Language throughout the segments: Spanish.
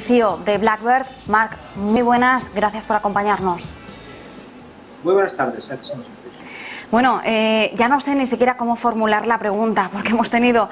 CEO de Blackbird. Marc, muy buenas, gracias por acompañarnos. Muy buenas tardes. Bueno, ya no sé ni siquiera cómo formular la pregunta, porque hemos tenido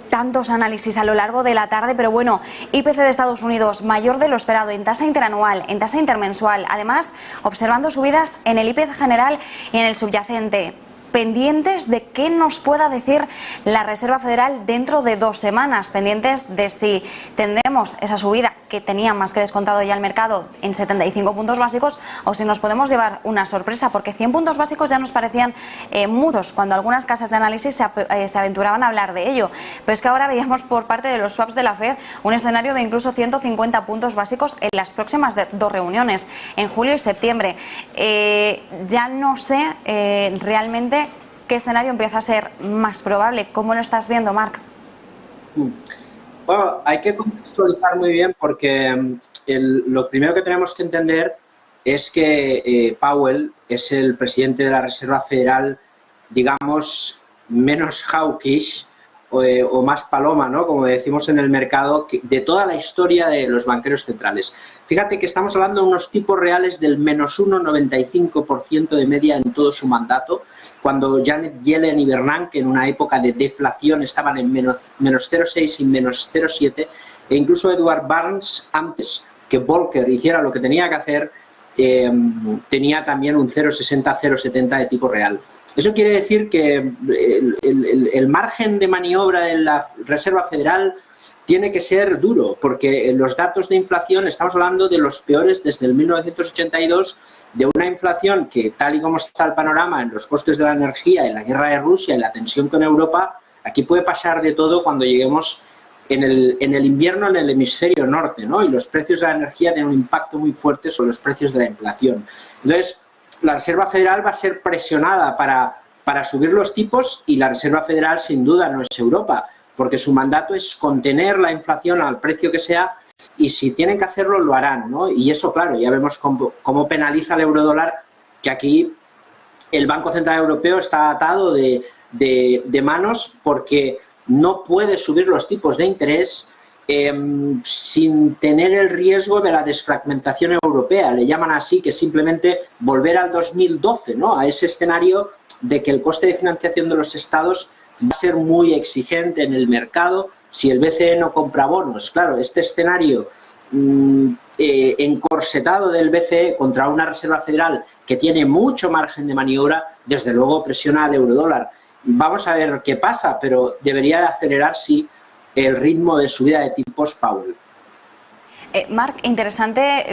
tantos análisis a lo largo de la tarde, pero bueno, IPC de Estados Unidos mayor de lo esperado en tasa interanual, en tasa intermensual, además observando subidas en el IPC general y en el subyacente. Pendientes de qué nos pueda decir la Reserva Federal dentro de 2 semanas, pendientes de si tendremos esa subida que tenía más que descontado ya el mercado en 75 puntos básicos o si nos podemos llevar una sorpresa, porque 100 puntos básicos ya nos parecían mudos cuando algunas casas de análisis se aventuraban a hablar de ello. Pero es que ahora veíamos por parte de los swaps de la Fed un escenario de incluso 150 puntos básicos en las próximas 2 reuniones, en julio y septiembre. Ya no sé realmente ¿qué escenario empieza a ser más probable? ¿Cómo lo estás viendo, Marc? Bueno, hay que contextualizar muy bien porque lo primero que tenemos que entender es que Powell es el presidente de la Reserva Federal, digamos, menos hawkish o más paloma, ¿no? Como decimos en el mercado, de toda la historia de los banqueros centrales. Fíjate que estamos hablando de unos tipos reales del menos 1,95% de media en todo su mandato, cuando Janet Yellen y Bernanke en una época de deflación estaban en menos 0,6 y menos 0,7, e incluso Edward Burns, antes que Volcker hiciera lo que tenía que hacer, tenía también un 0,60, 0,70 de tipo real. Eso quiere decir que el margen de maniobra de la Reserva Federal tiene que ser duro, porque los datos de inflación, estamos hablando de los peores desde el 1982, de una inflación que, tal y como está el panorama en los costes de la energía, en la guerra de Rusia, en la tensión con Europa, aquí puede pasar de todo cuando lleguemos en el invierno en el hemisferio norte, ¿no? Y los precios de la energía tienen un impacto muy fuerte sobre los precios de la inflación. Entonces, la Reserva Federal va a ser presionada para subir los tipos, y la Reserva Federal sin duda no es Europa, porque su mandato es contener la inflación al precio que sea, y si tienen que hacerlo lo harán, ¿no? Y eso, claro, ya vemos cómo penaliza el eurodólar, que aquí el Banco Central Europeo está atado de manos porque no puede subir los tipos de interés sin tener el riesgo de la desfragmentación europea. Le llaman así, que simplemente volver al 2012, ¿no? A ese escenario de que el coste de financiación de los estados va a ser muy exigente en el mercado si el BCE no compra bonos. Claro, este escenario encorsetado del BCE contra una Reserva Federal que tiene mucho margen de maniobra, desde luego presiona al eurodólar. Vamos a ver qué pasa, pero debería de acelerar, sí, el ritmo de subida de tipos Powell. Marc, interesante,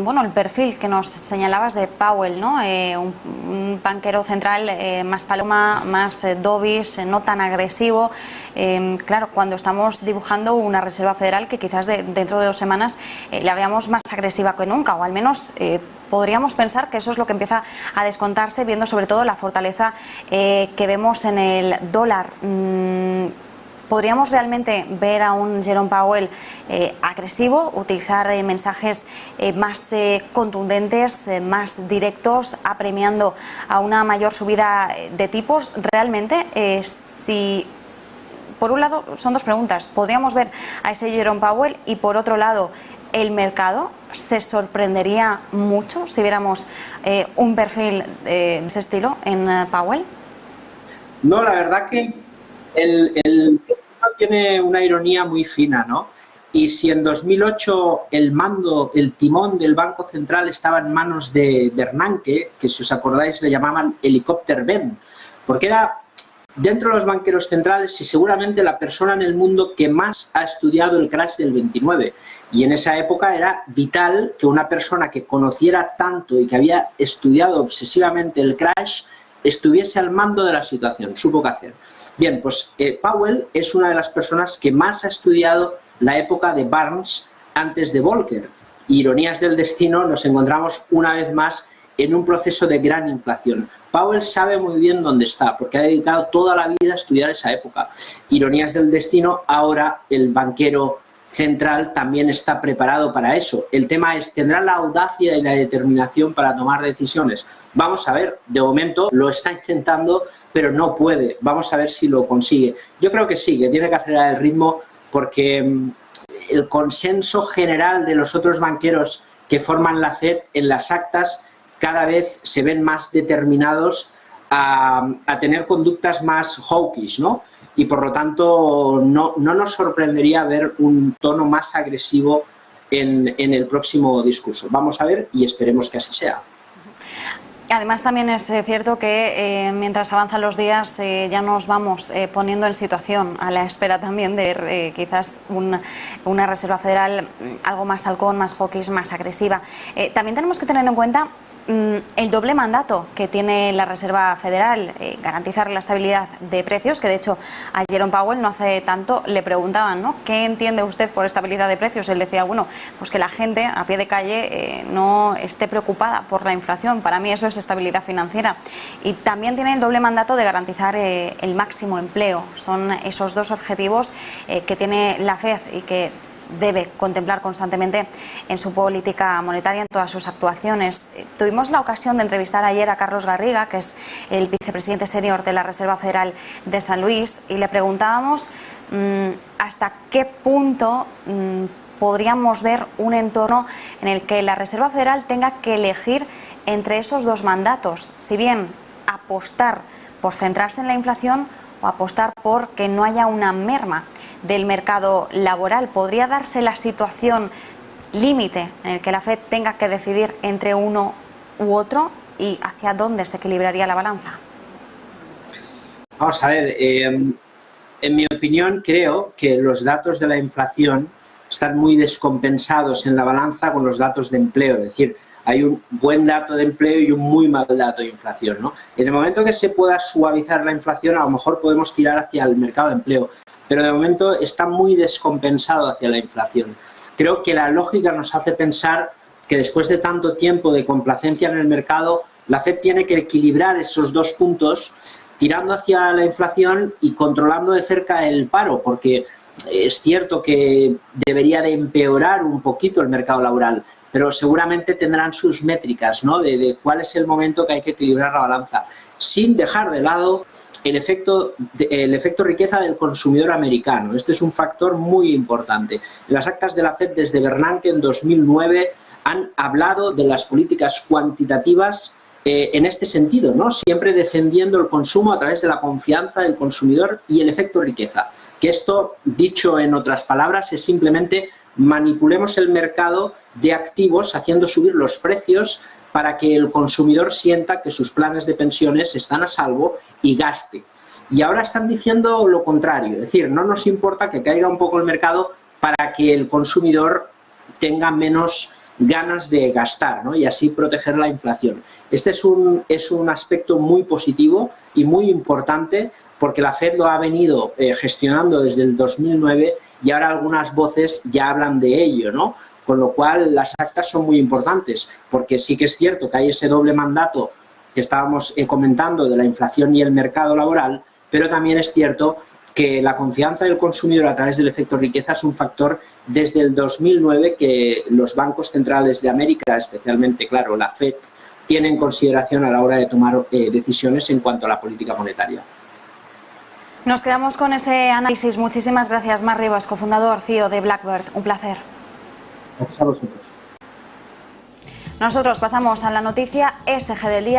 bueno, el perfil que nos señalabas de Powell, ¿no? Un banquero central más paloma, más dovish, no tan agresivo. Claro, cuando estamos dibujando una Reserva Federal que quizás dentro de 2 semanas la veamos más agresiva que nunca, o al menos podríamos pensar que eso es lo que empieza a descontarse, viendo sobre todo la fortaleza que vemos en el dólar. ¿Podríamos realmente ver a un Jerome Powell agresivo, utilizar mensajes más contundentes, más directos, apremiando a una mayor subida de tipos? Realmente, si por un lado, son 2 preguntas, ¿podríamos ver a ese Jerome Powell? Y por otro lado, ¿el mercado se sorprendería mucho si viéramos un perfil de ese estilo en Powell? No, la verdad que el tiene una ironía muy fina, ¿no? Y si en 2008 el timón del Banco Central estaba en manos de Bernanke, que si os acordáis le llamaban Helicópter Ben, porque era dentro de los banqueros centrales y seguramente la persona en el mundo que más ha estudiado el crash del 29. Y en esa época era vital que una persona que conociera tanto y que había estudiado obsesivamente el crash estuviese al mando de la situación, supo qué hacer. Bien, pues Powell es una de las personas que más ha estudiado la época de Burns antes de Volcker. Ironías del destino, nos encontramos una vez más en un proceso de gran inflación. Powell sabe muy bien dónde está, porque ha dedicado toda la vida a estudiar esa época. Ironías del destino, ahora el banquero central también está preparado para eso. El tema es, ¿tendrá la audacia y la determinación para tomar decisiones? Vamos a ver, de momento lo está intentando, pero no puede. Vamos a ver si lo consigue. Yo creo que sí, que tiene que acelerar el ritmo, porque el consenso general de los otros banqueros que forman la FED en las actas cada vez se ven más determinados a tener conductas más hawkish, ¿no? Y por lo tanto no nos sorprendería ver un tono más agresivo en el próximo discurso. Vamos a ver y esperemos que así sea. Además, también es cierto que mientras avanzan los días ya nos vamos poniendo en situación a la espera también de ver quizás una Reserva Federal algo más halcón, más hawkish, más agresiva. También tenemos que tener en cuenta el doble mandato que tiene la Reserva Federal, garantizar la estabilidad de precios, que de hecho a Jerome Powell no hace tanto le preguntaban, ¿no?, ¿qué entiende usted por estabilidad de precios? Él decía, bueno, pues que la gente a pie de calle no esté preocupada por la inflación, para mí eso es estabilidad financiera. Y también tiene el doble mandato de garantizar el máximo empleo. Son esos dos objetivos que tiene la FED y que debe contemplar constantemente en su política monetaria, en todas sus actuaciones. Tuvimos la ocasión de entrevistar ayer a Carlos Garriga, que es el vicepresidente senior de la Reserva Federal de San Luis, y le preguntábamos hasta qué punto podríamos ver un entorno en el que la Reserva Federal tenga que elegir entre esos dos mandatos, si bien apostar por centrarse en la inflación o apostar por que no haya una merma del mercado laboral. ¿Podría darse la situación límite en el que la FED tenga que decidir entre uno u otro y hacia dónde se equilibraría la balanza? Vamos a ver, en mi opinión creo que los datos de la inflación están muy descompensados en la balanza con los datos de empleo, es decir, hay un buen dato de empleo y un muy mal dato de inflación, ¿no? En el momento que se pueda suavizar la inflación, a lo mejor podemos tirar hacia el mercado de empleo, pero de momento está muy descompensado hacia la inflación. Creo que la lógica nos hace pensar que después de tanto tiempo de complacencia en el mercado, la FED tiene que equilibrar esos dos puntos, tirando hacia la inflación y controlando de cerca el paro, porque es cierto que debería de empeorar un poquito el mercado laboral, pero seguramente tendrán sus métricas, ¿no?, de cuál es el momento que hay que equilibrar la balanza, sin dejar de lado el efecto riqueza del consumidor americano. Este es un factor muy importante. En las actas de la FED desde Bernanke en 2009 han hablado de las políticas cuantitativas en este sentido, ¿no?, siempre defendiendo el consumo a través de la confianza del consumidor y el efecto riqueza. Que esto, dicho en otras palabras, es simplemente manipulemos el mercado de activos haciendo subir los precios para que el consumidor sienta que sus planes de pensiones están a salvo y gaste. Y ahora están diciendo lo contrario, es decir, no nos importa que caiga un poco el mercado para que el consumidor tenga menos ganas de gastar, ¿no?, y así proteger la inflación. Este es un aspecto muy positivo y muy importante porque la FED lo ha venido gestionando desde el 2009 y ahora algunas voces ya hablan de ello, ¿no? Con lo cual las actas son muy importantes, porque sí que es cierto que hay ese doble mandato que estábamos comentando de la inflación y el mercado laboral, pero también es cierto que la confianza del consumidor a través del efecto riqueza es un factor desde el 2009 que los bancos centrales de América, especialmente, claro, la FED, tienen en consideración a la hora de tomar decisiones en cuanto a la política monetaria. Nos quedamos con ese análisis. Muchísimas gracias, Marc Ribas, cofundador, CEO de Blackbird. Un placer. Gracias a vosotros. Nosotros pasamos a la noticia SG del día.